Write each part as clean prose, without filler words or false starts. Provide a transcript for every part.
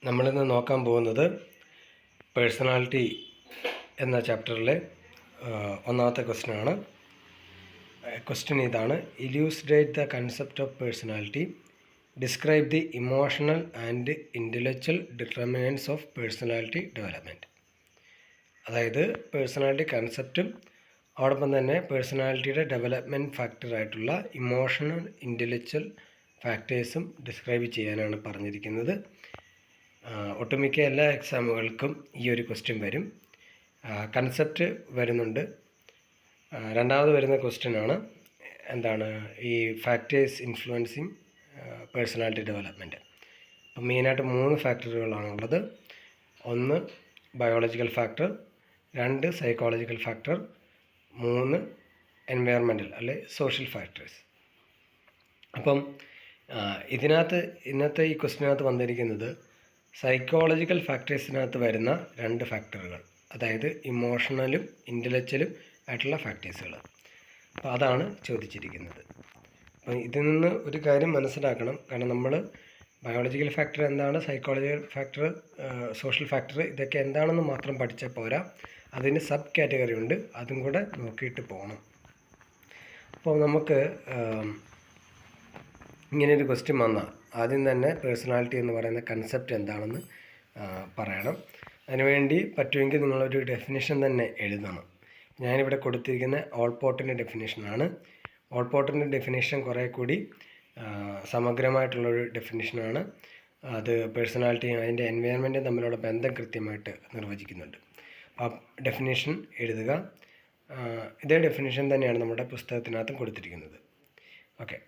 നമ്മളിന്ന് നോക്കാൻ പോകുന്നത് പേഴ്സണാലിറ്റി എന്ന ചാപ്റ്ററിലെ ഒന്നാമത്തെ ക്വസ്റ്റ്യനാണ്. ക്വസ്റ്റ്യൻ ഇതാണ്: illustrate the concept of personality, describe the emotional and intellectual determinants of personality development. അതായത് പേഴ്സണാലിറ്റി കൺസെപ്റ്റും അതോടൊപ്പം തന്നെ പേഴ്സണാലിറ്റിയുടെ ഡെവലപ്മെൻറ്റ് ഫാക്ടറായിട്ടുള്ള ഇമോഷണൽ ഇൻ്റലക്ച്വൽ ഫാക്ടേഴ്സും ഡിസ്ക്രൈബ് ചെയ്യാനാണ് പറഞ്ഞിരിക്കുന്നത്. ഒട്ടുമിക്ക എല്ലാ എക്സാമുകൾക്കും ഈ ഒരു ക്വസ്റ്റ്യൻ വരും. കൺസെപ്റ്റ് വരുന്നുണ്ട്. രണ്ടാമത് വരുന്ന ക്വസ്റ്റ്യനാണ് എന്താണ് ഈ ഫാക്ടേഴ്സ് ഇൻഫ്ലുവൻസിങ് പേഴ്സണാലിറ്റി ഡെവലപ്മെൻറ്റ്. അപ്പം മെയിനായിട്ട് 3 ഫാക്ടറുകളാണുള്ളത്. 1 biological factor, 2 psychological factor, 3 environmental അല്ലെ സോഷ്യൽ ഫാക്ടേഴ്സ്. അപ്പം ഇന്നത്തെ ഈ ക്വസ്റ്റ്യനകത്ത് വന്നിരിക്കുന്നത് സൈക്കോളജിക്കൽ ഫാക്ടേഴ്സിനകത്ത് വരുന്ന 2 ഫാക്ടറുകൾ, അതായത് ഇമോഷണലും ഇൻ്റലക്ച്വലും ആയിട്ടുള്ള ഫാക്ടേഴ്സുകൾ. അപ്പോൾ അതാണ് ചോദിച്ചിരിക്കുന്നത്. അപ്പോൾ ഇതിൽ നിന്ന് ഒരു കാര്യം മനസ്സിലാക്കണം. കാരണം നമ്മൾ ബയോളജിക്കൽ ഫാക്ടർ എന്താണ്, സൈക്കോളജിക്കൽ ഫാക്ടർ, സോഷ്യൽ ഫാക്ടർ, ഇതൊക്കെ എന്താണെന്ന് മാത്രം പഠിച്ചാൽ പോരാ. അതിന് സബ് കാറ്റഗറി ഉണ്ട്, അതും കൂടെ നോക്കിയിട്ട് പോകണം. അപ്പോൾ നമുക്ക് ഇങ്ങനെയൊരു ക്വസ്റ്റ്യൻ വന്നാൽ ആദ്യം തന്നെ പേഴ്സണാലിറ്റി എന്ന് പറയുന്ന കൺസെപ്റ്റ് എന്താണെന്ന് പറയണം. അതിനുവേണ്ടി പറ്റുമെങ്കിൽ നിങ്ങളൊരു ഡെഫിനിഷൻ തന്നെ എഴുതണം. ഞാനിവിടെ കൊടുത്തിരിക്കുന്ന ഓൾപോർട്ടിൻ്റെ ഡെഫിനിഷനാണ്. ഓൾപോർട്ടിൻ്റെ ഡെഫിനിഷൻ കുറേ കൂടി സമഗ്രമായിട്ടുള്ളൊരു ഡെഫിനിഷനാണ്. അത് പേഴ്സണാലിറ്റിയും അതിൻ്റെ എൻവയറമെൻറ്റും തമ്മിലുള്ള ബന്ധം കൃത്യമായിട്ട് നിർവചിക്കുന്നുണ്ട്. ആ ഡെഫിനിഷൻ എഴുതുക. ഇതേ ഡെഫിനിഷൻ തന്നെയാണ് നമ്മുടെ പുസ്തകത്തിനകത്തും കൊടുത്തിരിക്കുന്നത്. ഓക്കെ,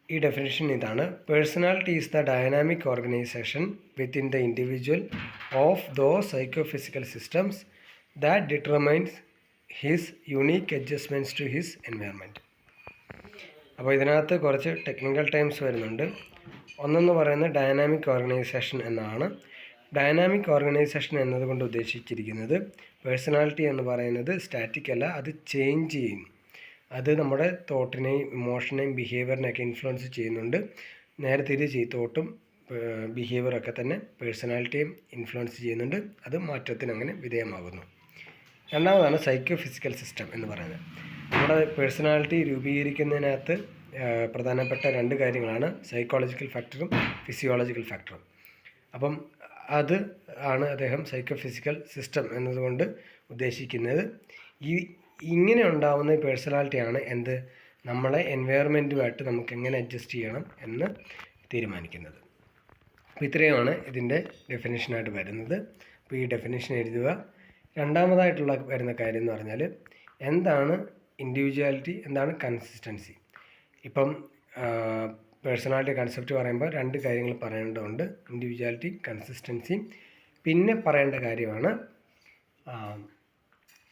ഈ ഡെഫിനിഷൻ ഇതാണ്: personality is the dynamic organization within the individual of those psychophysical systems that determines his unique adjustments to his environment. അപ്പോൾ ഇതിനകത്ത് കുറച്ച് ടെക്നിക്കൽ ടേംസ് വരുന്നുണ്ട്. ഒന്നെന്ന് പറയുന്നത് ഡൈനാമിക് ഓർഗനൈസേഷൻ എന്നാണ്. ഡൈനാമിക് ഓർഗനൈസേഷൻ എന്നതുകൊണ്ട് ഉദ്ദേശിച്ചിരിക്കുന്നത് പേഴ്സണാലിറ്റി എന്ന് പറയുന്നത് സ്റ്റാറ്റിക് അല്ല, അത് ചേഞ്ച് ചെയ്യും. അത് നമ്മുടെ തോട്ടിനെയും ഇമോഷനെയും ബിഹേവിയറിനെയൊക്കെ ഇൻഫ്ലുവൻസ് ചെയ്യുന്നുണ്ട്. നേരെ തിരിച്ച് തോട്ടും ബിഹേവിയറൊക്കെ തന്നെ പേഴ്സണാലിറ്റിയും ഇൻഫ്ലുവൻസ് ചെയ്യുന്നുണ്ട്. അത് മാറ്റത്തിന് അങ്ങനെ വിധേയമാകുന്നു. രണ്ടാമതാണ് സൈക്കോ ഫിസിക്കൽ സിസ്റ്റം എന്ന് പറയുന്നത്. നമ്മുടെ പേഴ്സണാലിറ്റി രൂപീകരിക്കുന്നതിനകത്ത് പ്രധാനപ്പെട്ട 2 കാര്യങ്ങളാണ് സൈക്കോളജിക്കൽ ഫാക്ടറും ഫിസിയോളജിക്കൽ ഫാക്ടറും. അപ്പം അത് ആണ് അദ്ദേഹം സൈക്കോ ഫിസിക്കൽ സിസ്റ്റം എന്നതുകൊണ്ട് ഉദ്ദേശിക്കുന്നത്. ഇങ്ങനെ ഉണ്ടാവുന്ന പേഴ്സണാലിറ്റിയാണ് എന്ത്, നമ്മളെ എൻവയറമെൻറ്റുമായിട്ട് നമുക്ക് എങ്ങനെ അഡ്ജസ്റ്റ് ചെയ്യണം എന്ന് തീരുമാനിക്കുന്നത്. അപ്പോൾ ഇത്രയുമാണ് ഇതിൻ്റെ ഡെഫിനേഷനായിട്ട് വരുന്നത്. അപ്പോൾ ഈ ഡെഫിനേഷൻ എഴുതുക. രണ്ടാമതായിട്ടുള്ള വരുന്ന കാര്യം എന്ന് പറഞ്ഞാൽ എന്താണ് ഇൻഡിവിജ്വാലിറ്റി, എന്താണ് കൺസിസ്റ്റൻസി. ഇപ്പം പേഴ്സണാലിറ്റി കൺസെപ്റ്റ് പറയുമ്പോൾ 2 കാര്യങ്ങൾ പറയേണ്ടതുണ്ട്: ഇൻഡിവിജ്വാലിറ്റി, കൺസിസ്റ്റൻസി. പിന്നെ പറയേണ്ട കാര്യമാണ്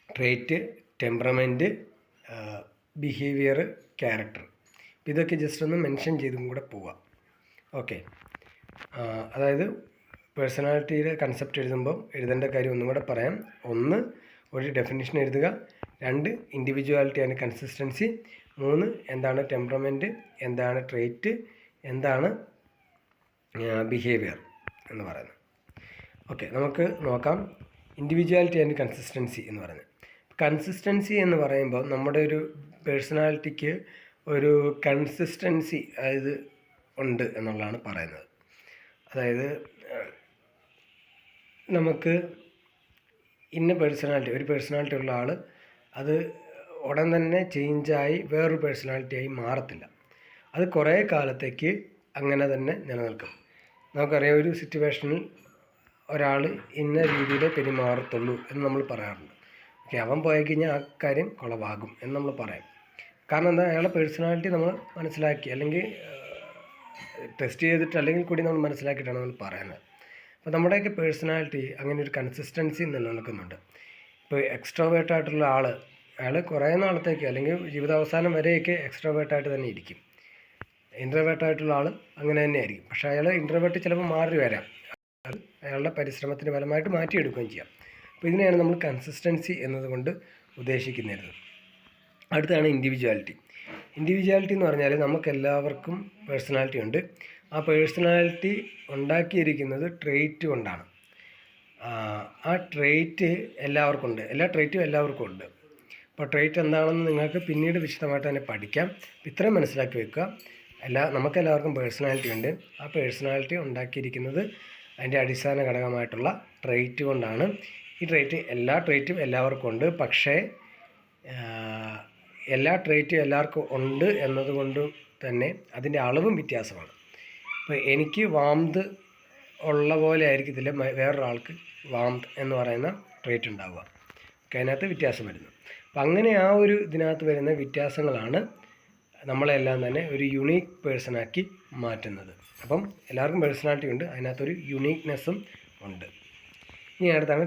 ട്രേറ്റ്, ടെമ്പറമെൻറ്റ്, ബിഹേവിയർ, ക്യാരക്ടർ. ഇതൊക്കെ ജസ്റ്റ് ഒന്ന് മെൻഷൻ ചെയ്തും കൂടെ പോവാം. ഓക്കെ, അതായത് പേഴ്സണാലിറ്റിയുടെ കൺസെപ്റ്റ് എഴുതുമ്പോൾ എഴുതേണ്ട കാര്യം ഒന്നും കൂടെ പറയാം. 1 ഒരു ഡെഫിനിഷൻ എഴുതുക. 2 ഇൻഡിവിജ്വാലിറ്റി ആൻഡ് കൺസിസ്റ്റൻസി. 3 എന്താണ് ടെമ്പറമെൻറ്റ്, എന്താണ് ട്രേറ്റ്, എന്താണ് ബിഹേവിയർ എന്ന് പറയുന്നത്. ഓക്കെ, നമുക്ക് നോക്കാം ഇൻഡിവിജ്വാലിറ്റി ആൻഡ് കൺസിസ്റ്റൻസി എന്ന് പറയുന്നത്. കൺസിസ്റ്റൻസി എന്ന് പറയുമ്പോൾ നമ്മുടെ ഒരു പേഴ്സണാലിറ്റിക്ക് ഒരു കൺസിസ്റ്റൻസി അതായത് ഉണ്ട് എന്നുള്ളതാണ് പറയുന്നത്. അതായത് നമുക്ക് ഇന്ന ഒരു പേഴ്സണാലിറ്റി ഉള്ള ആൾ അത് ഉടൻ തന്നെ ചേഞ്ചായി വേറൊരു പേഴ്സണാലിറ്റിയായി മാറത്തില്ല. അത് കുറേ കാലത്തേക്ക് അങ്ങനെ തന്നെ നിലനിൽക്കും. നമുക്കറിയാം, ഒരു സിറ്റുവേഷനിൽ ഒരാൾ ഇന്ന രീതിയിൽ പെരുമാറത്തുള്ളൂ എന്ന് നമ്മൾ പറയാറുണ്ട്. ഓക്കെ, അവൻ പോയി കഴിഞ്ഞാൽ ആ കാര്യം കുളവാകും എന്ന് നമ്മൾ പറയാം. കാരണം എന്താ, അയാളുടെ പേഴ്സണാലിറ്റി നമ്മൾ മനസ്സിലാക്കി, അല്ലെങ്കിൽ ടെസ്റ്റ് ചെയ്തിട്ട് അല്ലെങ്കിൽ കൂടി നമ്മൾ മനസ്സിലാക്കിയിട്ടാണ് നമ്മൾ പറയുന്നത്. അപ്പോൾ നമ്മുടെയൊക്കെ പേഴ്സണാലിറ്റി അങ്ങനെ ഒരു കൺസിസ്റ്റൻസി നിലനിൽക്കുന്നുണ്ട്. ഇപ്പോൾ എക്സ്ട്രോവേർട്ടായിട്ടുള്ള അയാൾ കുറേ നാളത്തേക്ക് അല്ലെങ്കിൽ ജീവിതാവസാനം വരെയൊക്കെ എക്സ്ട്രോവേർട്ടായിട്ട് തന്നെ ഇരിക്കും. ഇൻട്രോവേർട്ടായിട്ടുള്ള ആൾ അങ്ങനെ തന്നെ ആയിരിക്കും. പക്ഷേ അയാൾ ഇൻട്രോവേർട്ട് ചിലപ്പോൾ മാറി വരാം, അത് അയാളുടെ പരിശ്രമത്തിന് ഫലമായിട്ട് മാറ്റിയെടുക്കുകയും ചെയ്യാം. അപ്പോൾ ഇതിനെയാണ് നമ്മൾ കൺസിസ്റ്റൻസി എന്നതുകൊണ്ട് ഉദ്ദേശിക്കുന്നത്. അടുത്താണ് ഇൻഡിവിജ്വാലിറ്റി. ഇൻഡിവിജ്വാലിറ്റി എന്ന് പറഞ്ഞാൽ നമുക്കെല്ലാവർക്കും പേഴ്സണാലിറ്റി ഉണ്ട്. ആ പേഴ്സണാലിറ്റി ഉണ്ടാക്കിയിരിക്കുന്നത് ട്രെയ്റ്റ് കൊണ്ടാണ്. ആ ട്രെയ്റ്റ് എല്ലാവർക്കും ഉണ്ട്, എല്ലാ ട്രെയ്റ്റും എല്ലാവർക്കും ഉണ്ട്. അപ്പോൾ ട്രെയ്റ്റ് എന്താണെന്ന് നിങ്ങൾക്ക് പിന്നീട് വിശദമായിട്ട് തന്നെ പഠിക്കാം. ഇത്രയും മനസ്സിലാക്കി വെക്കുക. നമുക്കെല്ലാവർക്കും പേഴ്സണാലിറ്റി ഉണ്ട്. ആ പേഴ്സണാലിറ്റി ഉണ്ടാക്കിയിരിക്കുന്നത് അതിൻ്റെ അടിസ്ഥാന ഘടകമായിട്ടുള്ള ട്രെയ്റ്റ് കൊണ്ടാണ്. ഈ എല്ലാ ട്രെയ്റ്റും എല്ലാവർക്കും ഉണ്ട്. പക്ഷേ എല്ലാ ട്രെയ്റ്റും എല്ലാവർക്കും ഉണ്ട് എന്നതുകൊണ്ട് തന്നെ അതിൻ്റെ അളവും വ്യത്യാസമാണ്. ഇപ്പോൾ എനിക്ക് വാംത് ഉള്ള പോലെ ആയിരിക്കത്തില്ല വേറൊരാൾക്ക് വാംത് എന്ന് പറയുന്ന ട്രെയ്റ്റ് ഉണ്ടാവുക. അതിനകത്ത് വ്യത്യാസം വരുന്നു. അപ്പം അങ്ങനെ ആ ഒരു ഇതിനകത്ത് വരുന്ന വ്യത്യാസങ്ങളാണ് നമ്മളെല്ലാം തന്നെ ഒരു യുണീക്ക് പേഴ്സണാക്കി മാറ്റുന്നത്. അപ്പം എല്ലാവർക്കും പേഴ്സണാലിറ്റി ഉണ്ട്, അതിനകത്തൊരു യുണീക്ക്നെസ്സും ഉണ്ട്. ഇനി അടുത്താണ്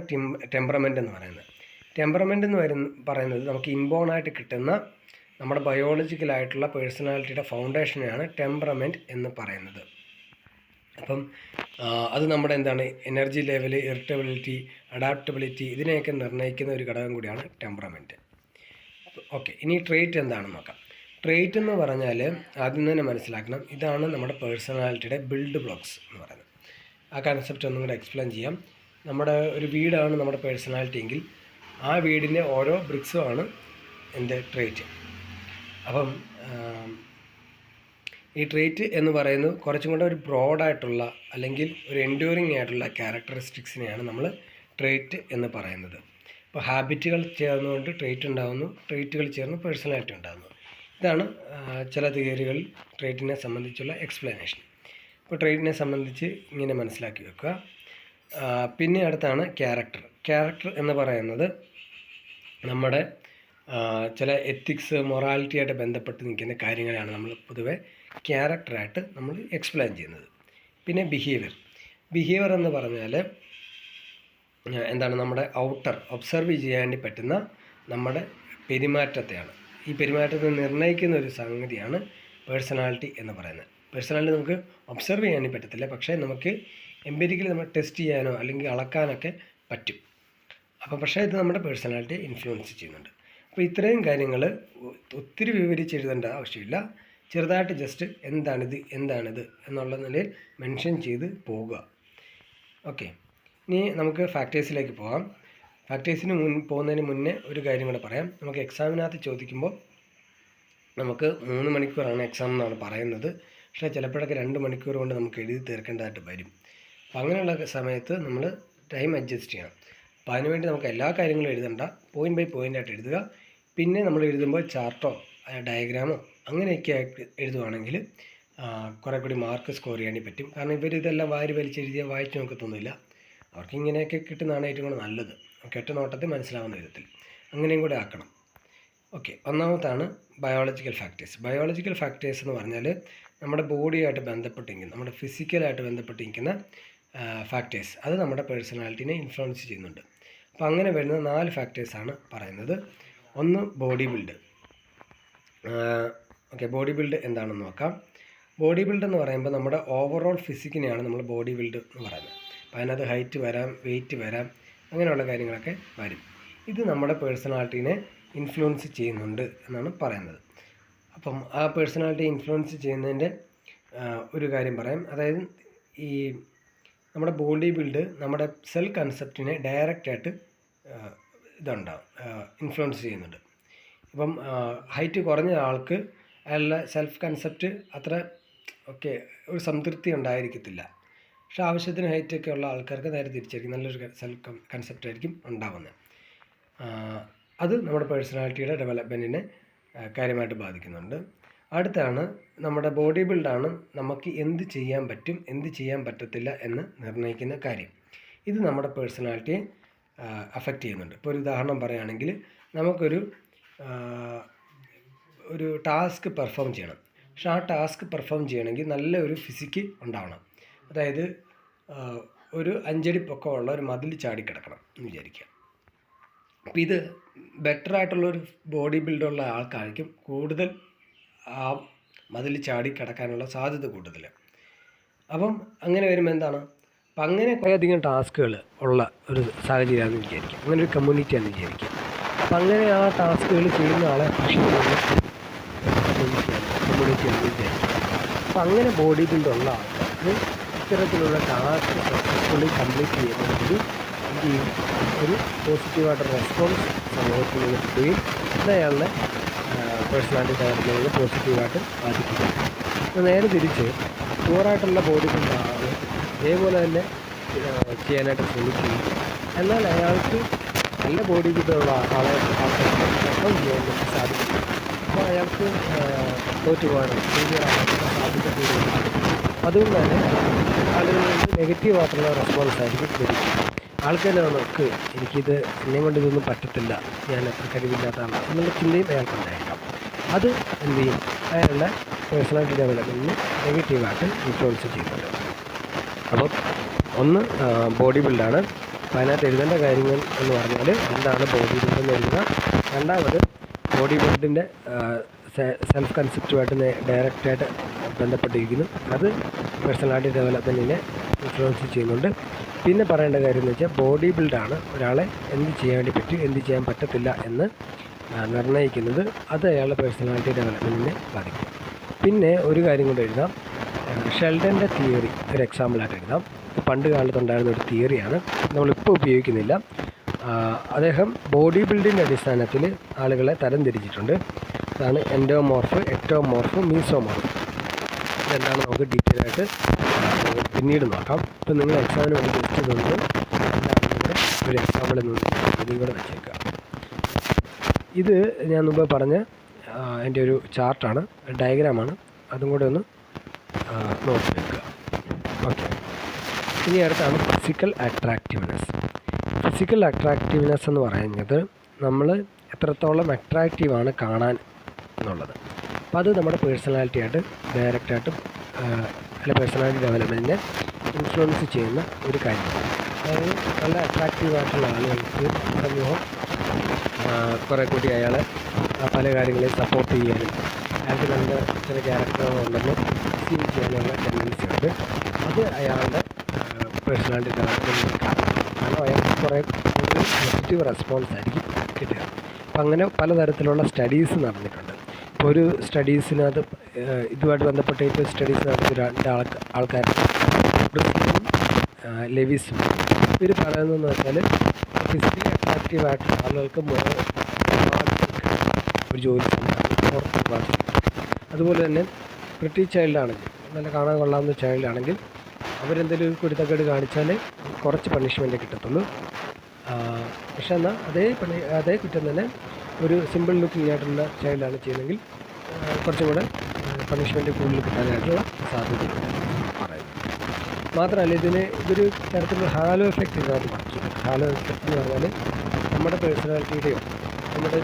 ടെമ്പറമെൻ്റ് എന്ന് പറയുന്നത്. ടെമ്പറമെൻ്റ് എന്ന് പറയുന്നത് നമുക്ക് ഇൻബോണായിട്ട് കിട്ടുന്ന നമ്മുടെ ബയോളജിക്കലായിട്ടുള്ള പേഴ്സണാലിറ്റിയുടെ ഫൗണ്ടേഷനെയാണ് ടെമ്പറമെൻറ്റ് എന്ന് പറയുന്നത്. അപ്പം അത് നമ്മുടെ എനർജി ലെവൽ, ഇറിറ്റബിലിറ്റി, അഡാപ്റ്റബിലിറ്റി ഇതിനെയൊക്കെ നിർണ്ണയിക്കുന്ന ഒരു ഘടകം കൂടിയാണ് ടെമ്പറമെൻറ്റ്. ഓക്കെ, ഇനി ട്രെയ്റ്റ് എന്താണെന്ന് നോക്കാം. ട്രെയ്റ്റ് എന്ന് പറഞ്ഞാൽ ആദ്യം തന്നെ മനസ്സിലാക്കണം, ഇതാണ് നമ്മുടെ പേഴ്സണാലിറ്റിയുടെ ബിൽഡ് ബ്ലോക്സ് എന്ന് പറയുന്നത്. ആ കൺസെപ്റ്റ് ഒന്നും കൂടെ എക്സ്പ്ലെയിൻ ചെയ്യാം. നമ്മുടെ ഒരു വീടാണ് നമ്മുടെ പേഴ്സണാലിറ്റി എങ്കിൽ ആ വീടിൻ്റെ ഓരോ ബ്രിക്സുമാണ് എൻ്റെ ട്രെയ്റ്റ്. അപ്പം ഈ ട്രെയ്റ്റ് എന്ന് പറയുന്നത് കുറച്ചും കൂടെ ഒരു ബ്രോഡായിട്ടുള്ള അല്ലെങ്കിൽ ഒരു എൻഡ്യൂറിങ് ആയിട്ടുള്ള ക്യാരക്ടറിസ്റ്റിക്സിനെയാണ് നമ്മൾ ട്രെയ്റ്റ് എന്ന് പറയുന്നത്. ഇപ്പോൾ ഹാബിറ്റുകൾ ചേർന്നുകൊണ്ട് ട്രെയ്റ്റ് ഉണ്ടാകുന്നു, ട്രെയ്റ്റുകൾ ചേർന്ന് പേഴ്സണാലിറ്റി ഉണ്ടാകുന്നു. ഇതാണ് ചില തിയറികളിൽ ട്രെയ്റ്റിനെ സംബന്ധിച്ചുള്ള എക്സ്പ്ലനേഷൻ. ഇപ്പോൾ ട്രെയ്റ്റിനെ സംബന്ധിച്ച് ഇങ്ങനെ മനസ്സിലാക്കി വെക്കുക. പിന്നെ അടുത്താണ് ക്യാരക്ടർ എന്ന് പറയുന്നത് നമ്മുടെ ചില എത്തിക്സ്, മൊറാലിറ്റിയായിട്ട് ബന്ധപ്പെട്ട് നിൽക്കുന്ന കാര്യങ്ങളാണ് നമ്മൾ പൊതുവെ ക്യാരക്ടറായിട്ട് നമ്മൾ എക്സ്പ്ലെയിൻ ചെയ്യുന്നത്. പിന്നെ ബിഹേവിയർ എന്ന് പറഞ്ഞാൽ നമ്മുടെ ഔട്ടർ ഒബ്സർവ് ചെയ്യാൻ പറ്റുന്ന നമ്മുടെ പെരുമാറ്റത്തെയാണ്. ഈ പെരുമാറ്റത്തെ നിർണ്ണയിക്കുന്ന ഒരു സംഗതിയാണ് പേഴ്സണാലിറ്റി എന്ന് പറയുന്നത്. പേഴ്സണാലിറ്റി നമുക്ക് ഒബ്സർവ് ചെയ്യാൻ പറ്റത്തില്ല, പക്ഷേ നമുക്ക് എംപിരിക്കലി നമ്മൾ ടെസ്റ്റ് ചെയ്യാനോ അല്ലെങ്കിൽ അളക്കാനൊക്കെ പറ്റും. പക്ഷേ ഇത് നമ്മുടെ പേഴ്സണാലിറ്റിയെ ഇൻഫ്ലുവൻസ് ചെയ്യുന്നുണ്ട്. അപ്പോൾ ഇത്രയും കാര്യങ്ങൾ ഒത്തിരി വിവരിച്ചെഴുതേണ്ട ആവശ്യമില്ല. ചെറുതായിട്ട് ജസ്റ്റ് എന്താണിത് എന്നുള്ള നിലയിൽ മെൻഷൻ ചെയ്ത് പോകുക. ഓക്കെ, ഇനി നമുക്ക് ഫാക്ടേഴ്സിലേക്ക് പോകാം. ഫാക്ടേഴ്സിന് പോകുന്നതിന് മുന്നേ ഒരു കാര്യം കൂടെ പറയാം. നമുക്ക് എക്സാമിനകത്ത് ചോദിക്കുമ്പോൾ നമുക്ക് 3 മണിക്കൂറാണ് എക്സാം എന്നാണ് പറയുന്നത്. പക്ഷേ ചിലപ്പോഴൊക്കെ 2 മണിക്കൂർ കൊണ്ട് നമുക്ക് എഴുതി തീർക്കേണ്ടതായിട്ട് വരും. അപ്പം അങ്ങനെയുള്ള സമയത്ത് നമ്മൾ ടൈം അഡ്ജസ്റ്റ് ചെയ്യണം. അപ്പോൾ അതിനുവേണ്ടി നമുക്ക് എല്ലാ കാര്യങ്ങളും എഴുതണ്ട, പോയിൻ്റ് ബൈ പോയിൻ്റായിട്ട് എഴുതുക. പിന്നെ നമ്മൾ എഴുതുമ്പോൾ ചാർട്ടോ ഡയഗ്രാമോ അങ്ങനെയൊക്കെ ആയിട്ട് എഴുതുവാണെങ്കിൽ കുറേ കൂടി മാർക്ക് സ്കോർ ചെയ്യാൻ പറ്റും. കാരണം ഇതെല്ലാം വലിച്ചെഴുതിയാൽ വായിച്ചു നോക്കത്തൊന്നുമില്ല. അവർക്ക് ഇങ്ങനെയൊക്കെ കിട്ടുന്നതാണ് ഏറ്റവും കൂടെ നല്ലത്. ഒറ്റ നോട്ടത്തിൽ മനസ്സിലാവുന്ന വിധത്തിൽ അങ്ങനെയും കൂടെ ആക്കണം. ഓക്കെ, ഒന്നാമത്താണ് ബയോളജിക്കൽ ഫാക്ടേഴ്സ് എന്ന് പറഞ്ഞാൽ നമ്മുടെ ബോഡിയായിട്ട് ബന്ധപ്പെട്ടിരിക്കുന്ന, നമ്മുടെ ഫിസിക്കലായിട്ട് ബന്ധപ്പെട്ടിരിക്കുന്ന ഫാക്ടേഴ്സ്, അത് നമ്മുടെ പേഴ്സണാലിറ്റിനെ ഇൻഫ്ലുവൻസ് ചെയ്യുന്നുണ്ട്. അപ്പോൾ അങ്ങനെ വരുന്ന 4 ഫാക്ടേഴ്സാണ് പറയുന്നത്. ഒന്ന് ബോഡി ബിൽഡ്. ബോഡി ബിൽഡ് എന്താണെന്ന് നോക്കാം. ബോഡി ബിൽഡ് എന്ന് പറയുമ്പോൾ നമ്മുടെ ഓവറോൾ ഫിസിക്കിനെയാണ് നമ്മൾ ബോഡി ബിൽഡ് എന്ന് പറയുന്നത്. അപ്പോൾ അതിനകത്ത് ഹൈറ്റ് വരാം, വെയിറ്റ് വരാം, അങ്ങനെയുള്ള കാര്യങ്ങളൊക്കെ വരും. ഇത് നമ്മുടെ പേഴ്സണാലിറ്റീനെ ഇൻഫ്ലുവൻസ് ചെയ്യുന്നുണ്ട് എന്നാണ് പറയുന്നത്. അപ്പം ആ പേഴ്സണാലിറ്റി ഇൻഫ്ലുവൻസ് ചെയ്യുന്നതിൻ്റെ ഒരു കാര്യം പറയാം. അതായത് ഈ നമ്മുടെ ബോഡി ബിൽഡ് നമ്മുടെ സെൽഫ് കൺസെപ്റ്റിനെ ഡയറക്റ്റായിട്ട് ഇൻഫ്ലുവൻസ് ചെയ്യുന്നുണ്ട്. ഇപ്പം ഹൈറ്റ് കുറഞ്ഞ ആൾക്ക് അയാളുടെ സെൽഫ് കൺസെപ്റ്റ് അത്ര ഒരു സംതൃപ്തി ഉണ്ടായിരിക്കത്തില്ല. പക്ഷേ ആവശ്യത്തിന് ഹൈറ്റൊക്കെ ഉള്ള ആൾക്കാർക്ക് നേരെ തിരിച്ചായിരിക്കും, നല്ലൊരു സെൽഫ് കൺസെപ്റ്റ് ആയിരിക്കും ഉണ്ടാകുന്നത്. അത് നമ്മുടെ പേഴ്സണാലിറ്റിയുടെ ഡെവലപ്മെൻറ്റിനെ കാര്യമായിട്ട് ബാധിക്കുന്നുണ്ട്. അടുത്താണ് നമ്മുടെ ബോഡി ബിൽഡാണ് നമുക്ക് എന്ത് ചെയ്യാൻ പറ്റും, എന്ത് ചെയ്യാൻ പറ്റത്തില്ല എന്ന് നിർണ്ണയിക്കുന്ന കാര്യം. ഇത് നമ്മുടെ പേഴ്സണാലിറ്റിയെ അഫക്റ്റ് ചെയ്യുന്നുണ്ട്. ഇപ്പോൾ ഒരു ഉദാഹരണം പറയുകയാണെങ്കിൽ നമുക്കൊരു ടാസ്ക് പെർഫോം ചെയ്യണം. പക്ഷെ ആ ടാസ്ക് പെർഫോം ചെയ്യണമെങ്കിൽ നല്ല ഒരു ഫിസിക്ക് ഉണ്ടാവണം. അതായത് ഒരു 5 അടി പൊക്കമുള്ള ഒരു മതിൽ ചാടിക്കിടക്കണം എന്ന് വിചാരിക്കുക. അപ്പോൾ ഇത് ബെറ്ററായിട്ടുള്ളൊരു ബോഡി ബിൽഡുള്ള ആൾക്കാർക്കും കൂടുതൽ ആ മതിൽ ചാടിക്കിടക്കാനുള്ള സാധ്യത കൂടുതൽ. അപ്പം അങ്ങനെ വരുമ്പോൾ എന്താണ്, അപ്പം അങ്ങനെ കുറേയധികം ടാസ്കുകൾ ഉള്ള ഒരു സാഹചര്യമാണെന്ന് വിചാരിക്കുക, അങ്ങനെ ഒരു കമ്മ്യൂണിറ്റിയാണെന്ന് വിചാരിക്കുക. അപ്പം അങ്ങനെ ആ ടാസ്കുകൾ ചെയ്യുന്ന ആളെ കമ്മ്യൂണിറ്റിയാണെന്ന് വിചാരിക്കുക. അപ്പോൾ അങ്ങനെ ബോഡി ബിൽഡുള്ള ആൾക്കാർക്ക് ഇത്തരത്തിലുള്ള ടാസ്ക് സക്സസ്ഫുള്ളി കംപ്ലീറ്റ് ചെയ്യുന്നതിൽ എന്ത് ചെയ്യും, ഒരു പോസിറ്റീവായിട്ട് റെസ്പോൺസ് സമൂഹത്തിൽ നിന്ന് കിട്ടുകയും അത് അയാളുടെ പേഴ്സണാലിറ്റി ഡെവലപ്മെൻറ്റിനെ പോസിറ്റീവായിട്ട് ബാധിക്കുക. അപ്പോൾ നേരെ തിരിച്ച് പുവറായിട്ടുള്ള ബോഡി ബിൽഡാണ് ഇതേപോലെ തന്നെ ചെയ്യാനായിട്ട് ശ്രമിക്കുകയും എന്നാൽ അയാൾക്ക് നല്ല ബോഡി ബിൽഡുള്ള ആൾക്കാർക്ക് പെർഫോം ചെയ്യാൻ വേണ്ടി സാധിക്കും. അപ്പോൾ അയാൾക്ക് തോറ്റു പോകാനും സാധ്യത കൂടുതലാണ്. അതുകൊണ്ട് തന്നെ ആളുകളിൽ നിന്ന് നെഗറ്റീവായിട്ടുള്ള റെസ്പോൺസ് ആയിരിക്കും ലഭിക്കും. ആൾക്കാർ നോക്ക് എനിക്കിത് എന്നെ കൊണ്ട് ഇതൊന്നും പറ്റത്തില്ല, ഞാൻ അത്ര കഴിവില്ലാത്ത ആളാണ് എന്നുള്ള ചിന്തയും അയാൾക്കുണ്ടായേക്കാം. അത് എന്ത് ചെയ്യും, അയാളുടെ പേഴ്സണാലിറ്റി ഡെവലപ്മെൻറ്റിന് നെഗറ്റീവായിട്ട് ഇൻഫ്ലുവൻസ് ചെയ്യുന്നുണ്ട്. അപ്പം ഒന്ന് ബോഡി ബിൽഡാണ്. അപ്പോൾ അതിനകത്ത് എഴുതേണ്ട കാര്യങ്ങൾ എന്ന് പറഞ്ഞാൽ എന്താണ് ബോഡി ബിൽഡ് എന്ന് എഴുതുക. രണ്ടാമത് ബോഡി ബിൽഡിൻ്റെ സെൽഫ് കൺസെപ്റ്റുമായിട്ട് ഡയറക്റ്റായിട്ട് ബന്ധപ്പെട്ടിരിക്കുന്നു. അത് പേഴ്സണാലിറ്റി ഡെവലപ്മെൻറ്റിനെ ഇൻഫ്ലുവൻസ് ചെയ്യുന്നുണ്ട്. പിന്നെ പറയേണ്ട കാര്യം എന്ന് വെച്ചാൽ ബോഡി ബിൽഡാണ് ഒരാളെ എന്ത് ചെയ്യാൻ വേണ്ടി പറ്റും, എന്ത് ചെയ്യാൻ പറ്റത്തില്ല എന്ന് നിർണ്ണയിക്കുന്നത്. അത് അയാളുടെ പേഴ്സണാലിറ്റി ഡെവലപ്മെൻറ്റിനെ ബാധിക്കും. പിന്നെ ഒരു കാര്യം കൊണ്ട് എഴുതാം, ഷെൽഡൻ്റെ തിയറി ഒരു എക്സാമ്പിളായിട്ട് എഴുതാം. പണ്ട് കാലത്തുണ്ടായിരുന്ന ഒരു തിയറിയാണ്, നമ്മളിപ്പോൾ ഉപയോഗിക്കുന്നില്ല. അദ്ദേഹം ബോഡി ബിൽഡിൻ്റെ അടിസ്ഥാനത്തിൽ ആളുകളെ തരംതിരിച്ചിട്ടുണ്ട്. അതാണ് എൻഡോമോർഫ്, എക്ടോമോർഫ്, മീസോമോർഫ്. ഇതെന്താണ് നമുക്ക് ഡീറ്റെയിൽ ആയിട്ട് പിന്നീട് നോക്കാം. ഇപ്പം നിങ്ങൾ എക്സാമിന് വേണ്ടി ജസ്റ്റ് ഇതൊന്ന് എന്താണെന്ന് ഒരു എക്സാമ്പിളിൽ നിന്ന് ഇതും കൂടെ വെച്ചേക്കുക. ഇത് ഞാൻ മുമ്പ് പറഞ്ഞ എൻ്റെ ഒരു ചാർട്ടാണ്, ഡയഗ്രാമാണ്. അതും കൂടെ ഒന്ന് നോക്കി വെക്കുക. ഓക്കെ, ഇനി അടുത്താണ് ഫിസിക്കൽ അട്രാക്റ്റീവ്നെസ്. ഫിസിക്കൽ അട്രാക്റ്റീവ്നെസ് എന്ന് പറയുന്നത് നമ്മൾ എത്രത്തോളം അട്രാക്റ്റീവാണ് കാണാൻ എന്നുള്ളത്. അപ്പോൾ അത് നമ്മുടെ പേഴ്സണാലിറ്റിയായിട്ട് ഡയറക്റ്റായിട്ട് അല്ലെ പേഴ്സണാലിറ്റി ഡെവലപ്മെൻറ്റിനെ ഇൻഫ്ലുവൻസ് ചെയ്യുന്ന ഒരു കാര്യമാണ്. അതായത് നല്ല അട്രാക്റ്റീവായിട്ടുള്ള ആളുകൾക്ക് സമൂഹം കുറേ കൂടി അയാളെ പല കാര്യങ്ങളെയും സപ്പോർട്ട് ചെയ്യാനും അയാൾക്ക് നല്ല ചില ക്യാരക്ടറുകളുണ്ടെന്ന് സീൻ ചെയ്യാനുള്ള ടെൻഡൻസി ഉണ്ട്. അത് അയാളുടെ പേഴ്സണാലിറ്റി ഡെവലപ്മെൻറ്റിന് കാരണം അയാൾക്ക് കുറേ കൂടുതൽ പോസിറ്റീവ് റെസ്പോൺസ് ആയിരിക്കും കിട്ടുക. അപ്പം അങ്ങനെ പലതരത്തിലുള്ള സ്റ്റഡീസ് നടന്നിട്ടുണ്ട്. ഇപ്പോൾ ഒരു സ്റ്റഡീസിനകത്ത് ഇതുമായിട്ട് ബന്ധപ്പെട്ട് ഇപ്പോൾ സ്റ്റഡീസ് നടത്തിയ രണ്ട് ആൾക്കാർ ബ്രിസ്ലിയും ലെവിസും. ഇവർ പറയുന്നതെന്ന് വെച്ചാൽ ഫിസിക്കലി അട്രാക്റ്റീവായിട്ടുള്ള ആളുകൾക്ക് ഒരു ജോലി പുറത്ത്. അതുപോലെ തന്നെ പ്രിറ്റി ചൈൽഡാണെങ്കിൽ, നല്ല കാണാൻ കൊള്ളാവുന്ന ചൈൽഡാണെങ്കിൽ അവരെന്തെങ്കിലും ഒരു കുരുത്തക്കേട് കാണിച്ചാൽ കുറച്ച് പണിഷ്മെൻറ്റ് കിട്ടത്തുള്ളൂ. പക്ഷെ എന്നാൽ അതേ കുറ്റം തന്നെ ഒരു സിമ്പിൾ ലുക്കിംഗ് ആയിട്ടുള്ള ചൈൽഡാണ് ചെയ്യുന്നതെങ്കിൽ കുറച്ചും കൂടെ പണിഷ്മെൻറ്റ് കൂടുതൽ കിട്ടാനായിട്ടുള്ള സാധ്യതയുണ്ട് പറയുന്നത്. മാത്രമല്ല ഇതൊരു തരത്തിലുള്ള ഹാലോ എഫക്റ്റ് ഇതിനകത്ത് പഠിക്കും. ഹാലോ എഫക്റ്റ് എന്ന് പറഞ്ഞാൽ നമ്മുടെ പേഴ്സണാലിറ്റിയുടെയോ നമ്മുടെ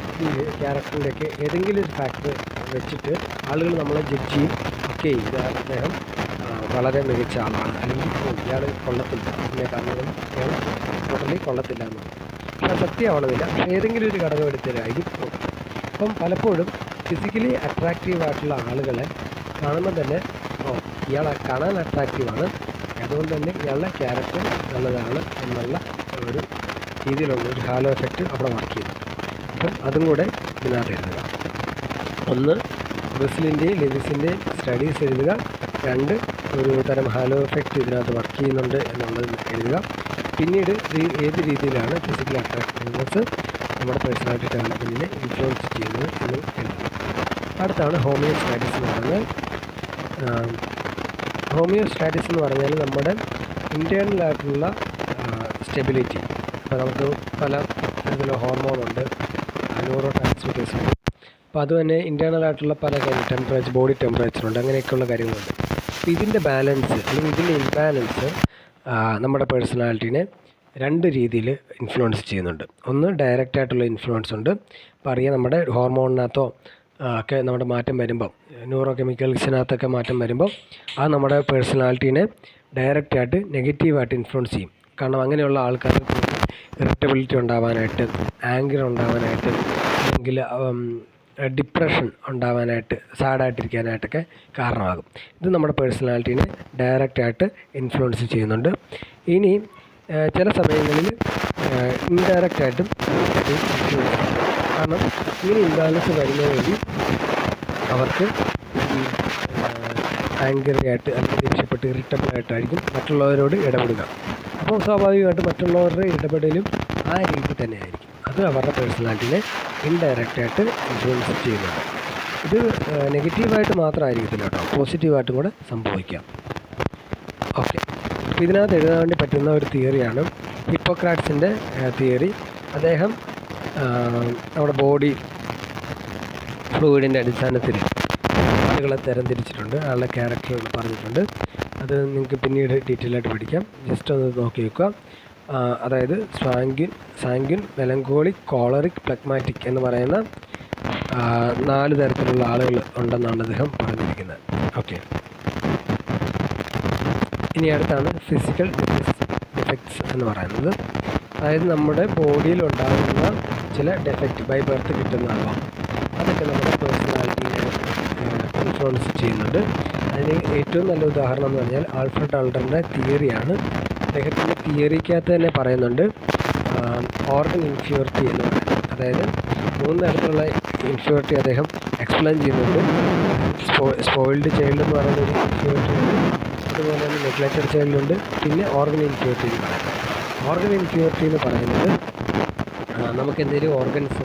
ക്യാരക്ടറിൻ്റെയൊക്കെ ഏതെങ്കിലും ഒരു ഫാക്ടർ വെച്ചിട്ട് ആളുകൾ നമ്മളെ ജഡ്ജ് ചെയ്യും. ഓക്കെ, ഇത് അദ്ദേഹം വളരെ മികച്ച ആളാണ്, അല്ലെങ്കിൽ ഇയാൾ കൊള്ളത്തില്ല, ഇതിനെ കാരണം ഇയാൾ ടോട്ടലി കൊള്ളത്തില്ല എന്നുള്ളത്. പക്ഷേ സത്യമാവണമെന്നില്ല, പക്ഷേ ഏതെങ്കിലും ഒരു ഘടകം എടുത്തരായിരിക്കും. അപ്പം പലപ്പോഴും ഫിസിക്കലി അട്രാക്റ്റീവായിട്ടുള്ള ആളുകളെ കാണുമ്പോൾ തന്നെ ഇയാൾ കാണാൻ അട്രാക്റ്റീവാണ്, അതുകൊണ്ട് തന്നെ ഇയാളുടെ ക്യാരക്ടർ നല്ലതാണ് എന്നുള്ള ഒരു രീതിയിലുള്ള ഒരു ഹാലോ എഫക്റ്റ് അവിടെ വർക്ക് ചെയ്യുന്നുണ്ട്. അപ്പം അതും കൂടെ ഇതിനകത്ത് എഴുതുക. ഒന്ന്, ബ്രിസ്ലിൻ്റെയും ലെവിസിൻ്റെയും സ്റ്റഡീസ് എഴുതുക. രണ്ട്, ഒരു തരം ഹാലോ എഫക്റ്റ് ഇതിനകത്ത് വർക്ക് ചെയ്യുന്നുണ്ട് എന്നുള്ളത് എഴുതുക. പിന്നീട് ഏത് രീതിയിലാണ് ഫിസിക്കൽ അട്രാക്റ്റീവ്നെസ് നമ്മുടെ പേഴ്സണാലിറ്റി ഡെവലപ്മെൻറ്റിനെ ഇൻഫ്ലുവൻസ് ചെയ്യുന്നത് എന്ന് എഴുതുക. അടുത്താണ് ഹോമിയോ സ്റ്റാറ്റസ് എന്ന് പറഞ്ഞാൽ. ഹോമിയോ സ്റ്റാറ്റസ് എന്ന് പറഞ്ഞാൽ നമ്മുടെ ഇൻറ്റേർണലായിട്ടുള്ള സ്റ്റെബിലിറ്റി. ഇപ്പോൾ നമുക്ക് പല തരത്തിലുള്ള ഹോർമോണുണ്ട്, ന്യൂറോ ട്രാൻസ്മിറ്റേഴ്സ് ഉണ്ട്. അപ്പോൾ അത് തന്നെ ഇൻറ്റേർണലായിട്ടുള്ള പല കാര്യം ബോഡി ടെമ്പറേച്ചറുണ്ട്, അങ്ങനെയൊക്കെയുള്ള കാര്യങ്ങളുണ്ട്. അപ്പോൾ ഇതിൻ്റെ ബാലൻസ് അല്ലെങ്കിൽ ഇതിൻ്റെ ഇംബാലൻസ് നമ്മുടെ പേഴ്സണാലിറ്റീനെ രണ്ട് രീതിയിൽ ഇൻഫ്ലുവൻസ് ചെയ്യുന്നുണ്ട്. ഒന്ന് ഡയറക്റ്റായിട്ടുള്ള ഇൻഫ്ലുവൻസ് ഉണ്ട്. അപ്പോൾ അറിയാം, നമ്മുടെ ഹോർമോണിനകത്തോ ഒക്കെ നമ്മുടെ മാറ്റം വരുമ്പം, ന്യൂറോ കെമിക്കൽസിനകത്തൊക്കെ മാറ്റം വരുമ്പം അത് നമ്മുടെ പേഴ്സണാലിറ്റീനെ ഡയറക്റ്റായിട്ട് നെഗറ്റീവായിട്ട് ഇൻഫ്ലുവൻസ് ചെയ്യും. കാരണം അങ്ങനെയുള്ള ആൾക്കാർക്ക് ഇറിറ്റബിലിറ്റി ഉണ്ടാവാനായിട്ട്, ആങ്കർ ഉണ്ടാവാനായിട്ട്, അല്ലെങ്കിൽ ഡിപ്രഷൻ ഉണ്ടാവാനായിട്ട്, സാഡായിട്ടിരിക്കാനായിട്ടൊക്കെ കാരണമാകും. ഇത് നമ്മുടെ പേഴ്സണാലിറ്റീനെ ഡയറക്റ്റായിട്ട് ഇൻഫ്ലുവൻസ് ചെയ്യുന്നുണ്ട്. ഇനി ചില സമയങ്ങളിൽ ഇൻഡയറക്റ്റായിട്ടും ഇൻഫ്ലുവൻസ് ചെയ്യും. കാരണം ഇങ്ങനെ ഇംബാലൻസ് വരുന്നതിന് വേണ്ടി അവർക്ക് ആംഗ്രി ആയിട്ട് അല്ലെങ്കിൽ ദേഷ്യപ്പെട്ട് ഇറിറ്റബിളായിട്ടായിരിക്കും മറ്റുള്ളവരോട് ഇടപെടുക. അപ്പോൾ സ്വാഭാവികമായിട്ട് മറ്റുള്ളവരുടെ ഇടപെടലും ആ രീതി തന്നെയായിരിക്കും. അത് അവരുടെ പേഴ്സണാലിറ്റിനെ ഇൻഡയറക്റ്റായിട്ട് ഇൻഫ്ലുവൻസ് ചെയ്യുന്നുണ്ട്. ഇത് നെഗറ്റീവായിട്ട് മാത്രമായിരിക്കത്തില്ല കേട്ടോ, പോസിറ്റീവായിട്ടും കൂടെ സംഭവിക്കാം. ഓക്കെ, അപ്പോൾ ഇതിനകത്ത് എഴുതാൻ വേണ്ടി പറ്റുന്ന ഒരു തിയറിയാണ് ഹിപ്പോക്രാറ്റ്സിൻ്റെ തിയറി. അദ്ദേഹം നമ്മുടെ ബോഡി ഫ്ലൂയിഡിൻ്റെ അടിസ്ഥാനത്തിൽ ആളുകളെ തരംതിരിച്ചിട്ടുണ്ട്, ആളുടെ ക്യാരക്ടർ പറഞ്ഞിട്ടുണ്ട്. അത് നിങ്ങൾക്ക് പിന്നീട് ഡീറ്റെയിൽ ആയിട്ട് പഠിക്കാം. ജസ്റ്റ് ഒന്ന് നോക്കി വെക്കുക. അതായത് സാങ്ക്വിൻ, മെലങ്കോളിക്, കോളറിക്, പ്ലഗ്മാറ്റിക് എന്ന് പറയുന്ന 4 തരത്തിലുള്ള ആളുകൾ ഉണ്ടെന്നാണ് അദ്ദേഹം പറഞ്ഞിരിക്കുന്നത്. ഓക്കെ, ഇനി അടുത്താണ് ഫിസിക്കൽ ഡിഫക്ട്സ് എന്ന് പറയുന്നത്. അതായത് നമ്മുടെ ബോഡിയിൽ ഉണ്ടാകുന്ന ചില ഡെഫക്റ്റ് ബൈ ബർത്ത് കിട്ടുന്നതാവാം. അതൊക്കെ നമ്മുടെ പേഴ്സണാലിറ്റിയെ ഇൻഫ്ലുവൻസ് ചെയ്യുന്നുണ്ട്. അതിന് ഏറ്റവും നല്ല ഉദാഹരണം എന്ന് പറഞ്ഞാൽ ആൽഫ്രഡ് അഡ്ലറിൻ്റെ തിയറിയാണ്. അദ്ദേഹത്തിൻ്റെ തിയറിക്കകത്ത് തന്നെ പറയുന്നുണ്ട് ഓർഗൻ ഇൻഫ്യൂരിറ്റി എന്ന് പറയുന്നത്. അതായത് 3 തരത്തിലുള്ള ഇൻഫ്യൂരിറ്റി അദ്ദേഹം എക്സ്പ്ലെയിൻ ചെയ്യുന്നുണ്ട്. സ്പോയിൽഡ് ചൈൽഡ് എന്ന് പറയുന്ന ഒരു ഇൻഫ്യൂരിറ്റി ഉണ്ട്, അതുപോലെ തന്നെ നെഗ്ലക്റ്റഡ് ചൈൽഡുണ്ട്, പിന്നെ ഓർഗൻ ഇൻഫ്യൂരിറ്റി എന്ന് പറയുന്നത്. ഓർഗൻ ഇൻഫ്യൂരിറ്റി എന്ന് പറയുന്നത് നമുക്ക് എന്തെങ്കിലും ഓർഗൻസ്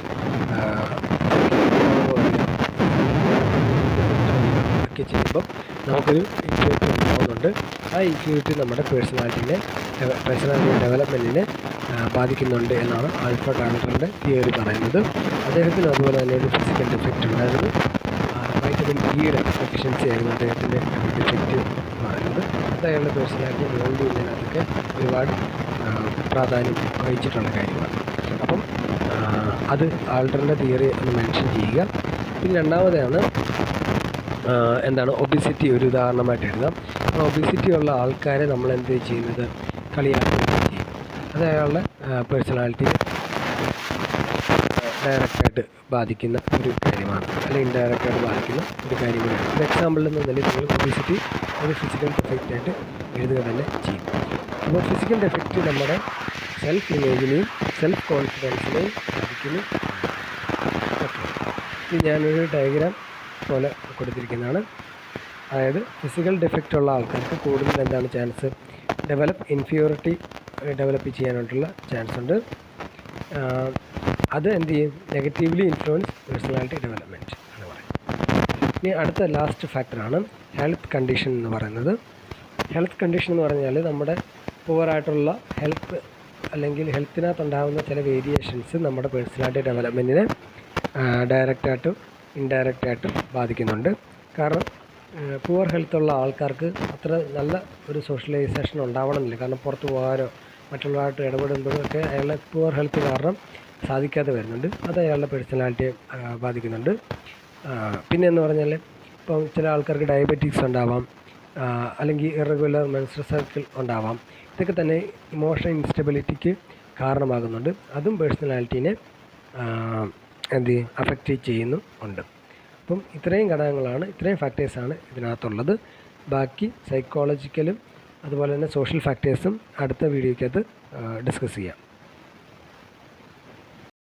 ഒക്കെ ചെയ്യുമ്പം നമുക്കൊരു ഇൻഫ്യൂരിറ്റി ഉണ്ടാകുന്നുണ്ട്. ആ ഇൻഫ്യൂരിറ്റി നമ്മുടെ പേഴ്സണാലിറ്റി ഡെവലപ്മെൻറ്റിനെ ബാധിക്കുന്നുണ്ട് എന്നാണ് ആൽഫ്രഡ് അഡ്ലറിൻ്റെ തിയറി പറയുന്നത്. അദ്ദേഹത്തിന് അതുപോലെ തന്നെ ഒരു ഫിസിക്കൽ ഡിഫക്റ്റ് ഉണ്ടായിരുന്നു. വൈറ്റമിൻ ഡിയുടെ ഡെഫിഷ്യൻസി ആയിരുന്നു അദ്ദേഹത്തിൻ്റെ ഡിഫക്റ്റ് എന്ന് പറയുന്നത്. അത് അയാളുടെ പേഴ്സണാലിറ്റി മോൾഡ് ചെയ്യുന്നതിനകത്തൊക്കെ ഒരുപാട് പ്രാധാന്യം വഹിച്ചിട്ടുള്ള കാര്യമാണ്. അപ്പം അത് ആൾട്ടറിൻ്റെ തിയറി ഒന്ന് മെൻഷൻ ചെയ്യുക. പിന്നെ രണ്ടാമതാണ് ഒബിസിറ്റി ഒരു ഉദാഹരണമായിട്ട് എഴുതാം. ഒബിസിറ്റി ഉള്ള ആൾക്കാരെ നമ്മൾ എന്ത് ചെയ്യുന്നത്, കളിയാക്കുകയും ചെയ്യും. അത് അയാളുടെ പേഴ്സണാലിറ്റി ഡയറക്റ്റായിട്ട് ബാധിക്കുന്ന ഒരു കാര്യമാണ്, അല്ലെങ്കിൽ ഇൻഡയറക്റ്റായിട്ട് ബാധിക്കുന്ന ഒരു കാര്യം കൂടിയാണ്. ഒരു എക്സാമ്പിളിൽ നിന്നാൽ നിങ്ങൾ ഒബിസിറ്റി ഒരു ഫിസിക്കൽ ഡിഫക്റ്റായിട്ട് എഴുതുക തന്നെ ചെയ്യും. അപ്പോൾ ഫിസിക്കൽ ഡിഫക്റ്റ് നമ്മുടെ സെൽഫ് ഇമേജിനെയും സെൽഫ് കോൺഫിഡൻസിനെയും ബാധിക്കുന്നു. ഓക്കെ, ഇത് ഞാനൊരു ഡയഗ്രാം പോലെ കൊടുത്തിരിക്കുന്നതാണ്. അതായത് ഫിസിക്കൽ ഡിഫക്റ്റ് ഉള്ള ആൾക്കാർക്ക് കൂടുതൽ എന്താണ് ചാൻസ്, ഇൻഫീരിയോറിറ്റി ഡെവലപ്പ് ചെയ്യാനായിട്ടുള്ള ചാൻസ് ഉണ്ട്. അത് എന്ത് ചെയ്യും, നെഗറ്റീവ്ലി ഇൻഫ്ലുവൻസ് പേഴ്സണാലിറ്റി ഡെവലപ്മെൻറ്റ് എന്ന് പറയും. ഇനി അടുത്ത ലാസ്റ്റ് ഫാക്ടറാണ് ഹെൽത്ത് കണ്ടീഷൻ എന്ന് പറയുന്നത്. ഹെൽത്ത് കണ്ടീഷൻ എന്ന് പറഞ്ഞാൽ നമ്മുടെ പുവറായിട്ടുള്ള ഹെൽത്ത് അല്ലെങ്കിൽ ഹെൽത്തിനകത്തുണ്ടാകുന്ന ചില വേരിയേഷൻസ് നമ്മുടെ പേഴ്സണാലിറ്റി ഡെവലപ്മെൻറ്റിനെ ഡയറക്റ്റായിട്ടും ഇൻഡയറക്റ്റായിട്ടും ബാധിക്കുന്നുണ്ട്. കാരണം പുവർ ഹെൽത്തുള്ള ആൾക്കാർക്ക് അത്ര നല്ല ഒരു സോഷ്യലൈസേഷൻ ഉണ്ടാവണമെന്നില്ല. കാരണം പുറത്ത് പോകാനോ മറ്റുള്ളവരായിട്ട് ഇടപെടുമ്പോഴൊക്കെ അയാളുടെ പുവർ ഹെൽത്ത് കാരണം സാധിക്കാതെ വരുന്നുണ്ട്. അത് അയാളുടെ പേഴ്സണാലിറ്റിയെ ബാധിക്കുന്നുണ്ട്. പിന്നെ എന്ന് പറഞ്ഞാൽ ഇപ്പം ചില ആൾക്കാർക്ക് ഡയബറ്റീസ് ഉണ്ടാവാം, അല്ലെങ്കിൽ ഇറഗുലർ മെൻസ്ട്രൽ സൈക്കിൾ ഉണ്ടാവാം. ഇതൊക്കെ തന്നെ ഇമോഷണൽ ഇൻസ്റ്റബിലിറ്റിക്ക് കാരണമാകുന്നുണ്ട്. അതും പേഴ്സണാലിറ്റീനെ അഫക്റ്റ് ചെയ്യുന്നുണ്ട്. അപ്പം ഇത്രയും ഘടകങ്ങളാണ്, ഇത്രയും ഫാക്ടേഴ്സാണ് ഇതിനകത്തുള്ളത്. ബാക്കി സൈക്കോളജിക്കലും അതുപോലെ തന്നെ സോഷ്യൽ ഫാക്ടേഴ്സും അടുത്ത വീഡിയോയ്ക്കകത്ത് ഡിസ്കസ് ചെയ്യാം.